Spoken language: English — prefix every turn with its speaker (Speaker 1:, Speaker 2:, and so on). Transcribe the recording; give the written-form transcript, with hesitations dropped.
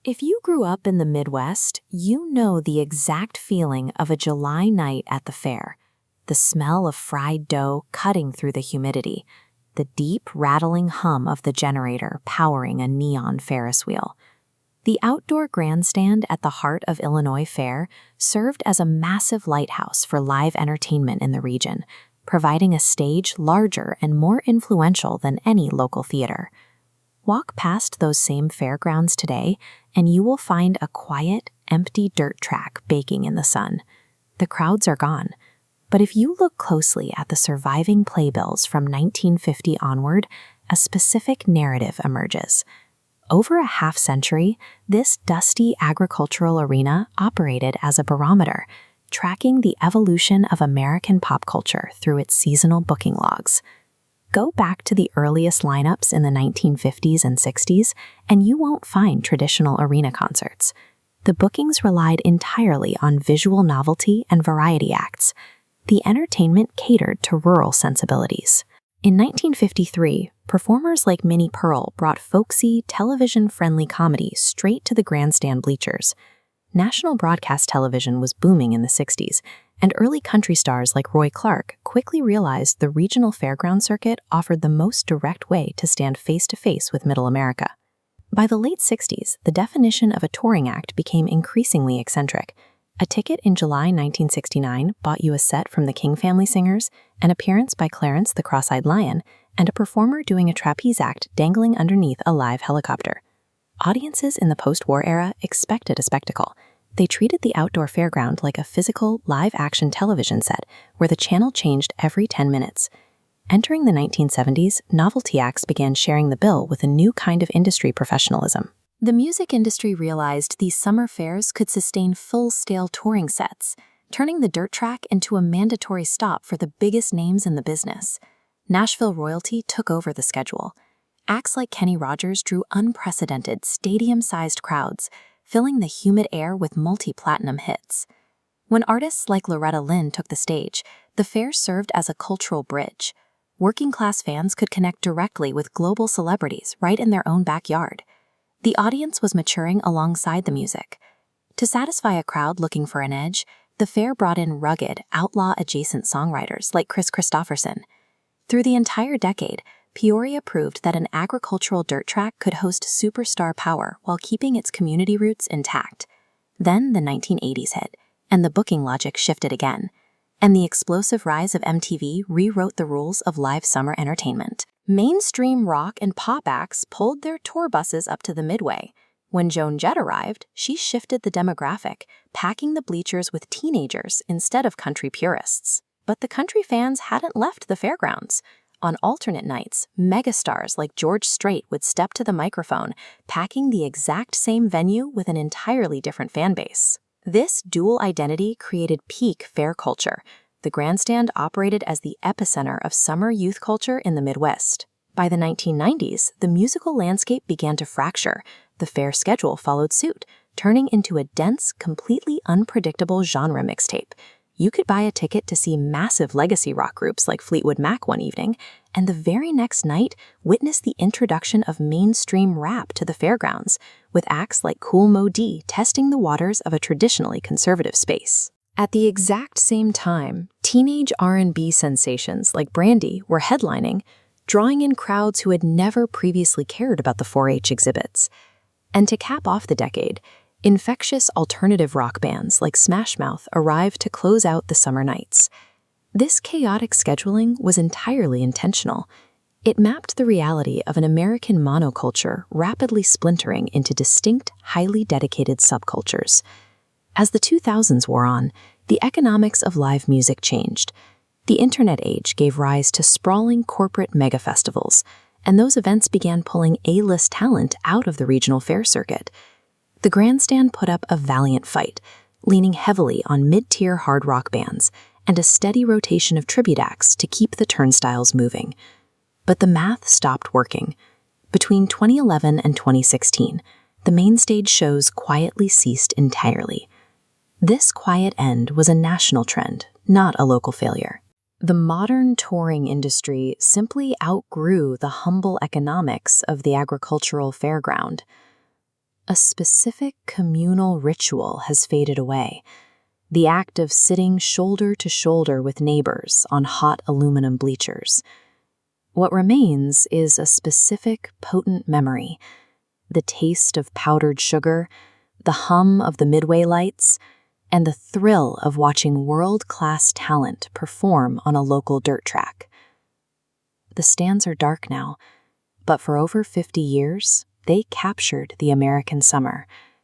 Speaker 1: If you grew up in the Midwest, you know the exact feeling of a July night at the fair. The smell of fried dough cutting through the humidity, the deep, rattling hum of the generator powering a neon Ferris wheel. The outdoor grandstand at the heart of Illinois Fair served as a massive lighthouse for live entertainment in the region, providing a stage larger and more influential than any local theater. Walk past those same fairgrounds today, and you will find a quiet, empty dirt track baking in the sun. The crowds are gone. But if you look closely at the surviving playbills from 1950 onward, a specific narrative emerges. Over a half-century, this dusty agricultural arena operated as a barometer, tracking the evolution of American pop culture through its seasonal booking logs. Go back to the earliest lineups in the 1950s and 60s, and you won't find traditional arena concerts. The bookings relied entirely on visual novelty and variety acts. The entertainment catered to rural sensibilities. In 1953, performers like Minnie Pearl brought folksy, television-friendly comedy straight to the grandstand bleachers. National broadcast television was booming in the 60s, and early country stars like Roy Clark quickly realized the regional fairground circuit offered the most direct way to stand face-to-face with Middle America. By the late 60s, the definition of a touring act became increasingly eccentric. A ticket in July 1969 bought you a set from the King Family Singers, an appearance by Clarence the Cross-Eyed Lion, and a performer doing a trapeze act dangling underneath a live helicopter. Audiences in the post-war era expected a spectacle. They treated the outdoor fairground like a physical, live-action television set where the channel changed every 10 minutes. Entering the 1970s, novelty acts began sharing the bill with a new kind of industry professionalism. The music industry realized these summer fairs could sustain full-scale touring sets, turning the dirt track into a mandatory stop for the biggest names in the business. Nashville royalty took over the schedule. Acts like Kenny Rogers drew unprecedented, stadium-sized crowds, filling the humid air with multi-platinum hits. When artists like Loretta Lynn took the stage, the fair served as a cultural bridge. Working-class fans could connect directly with global celebrities right in their own backyard. The audience was maturing alongside the music. To satisfy a crowd looking for an edge, the fair brought in rugged, outlaw-adjacent songwriters like Chris Christopherson. Through the entire decade, Peoria proved that an agricultural dirt track could host superstar power while keeping its community roots intact. Then the 1980s hit, and the booking logic shifted again. And the explosive rise of MTV rewrote the rules of live summer entertainment. Mainstream rock and pop acts pulled their tour buses up to the Midway. When Joan Jett arrived, she shifted the demographic, packing the bleachers with teenagers instead of country purists. But the country fans hadn't left the fairgrounds. On alternate nights, megastars like George Strait would step to the microphone, packing the exact same venue with an entirely different fan base. This dual identity created peak fair culture. The grandstand operated as the epicenter of summer youth culture in the Midwest. By the 1990s, the musical landscape began to fracture. The fair schedule followed suit, turning into a dense, completely unpredictable genre mixtape. You could buy a ticket to see massive legacy rock groups like Fleetwood Mac one evening, and the very next night witness the introduction of mainstream rap to the fairgrounds, with acts like Kool Moe Dee testing the waters of a traditionally conservative space. At the exact same time, teenage R&B sensations like Brandy were headlining, drawing in crowds who had never previously cared about the 4-H exhibits. And to cap off the decade, infectious alternative rock bands like Smash Mouth arrived to close out the summer nights. This chaotic scheduling was entirely intentional. It mapped the reality of an American monoculture rapidly splintering into distinct, highly dedicated subcultures. As the 2000s wore on, the economics of live music changed. The internet age gave rise to sprawling corporate megafestivals, and those events began pulling A-list talent out of the regional fair circuit. The grandstand put up a valiant fight, leaning heavily on mid-tier hard rock bands and a steady rotation of tribute acts to keep the turnstiles moving. But the math stopped working. Between 2011 and 2016, the main stage shows quietly ceased entirely. This quiet end was a national trend, not a local failure. The modern touring industry simply outgrew the humble economics of the agricultural fairground. A specific communal ritual has faded away, the act of sitting shoulder to shoulder with neighbors on hot aluminum bleachers. What remains is a specific, potent memory, the taste of powdered sugar, the hum of the midway lights, and the thrill of watching world-class talent perform on a local dirt track. The stands are dark now, but for over 50 years, they captured the American summer,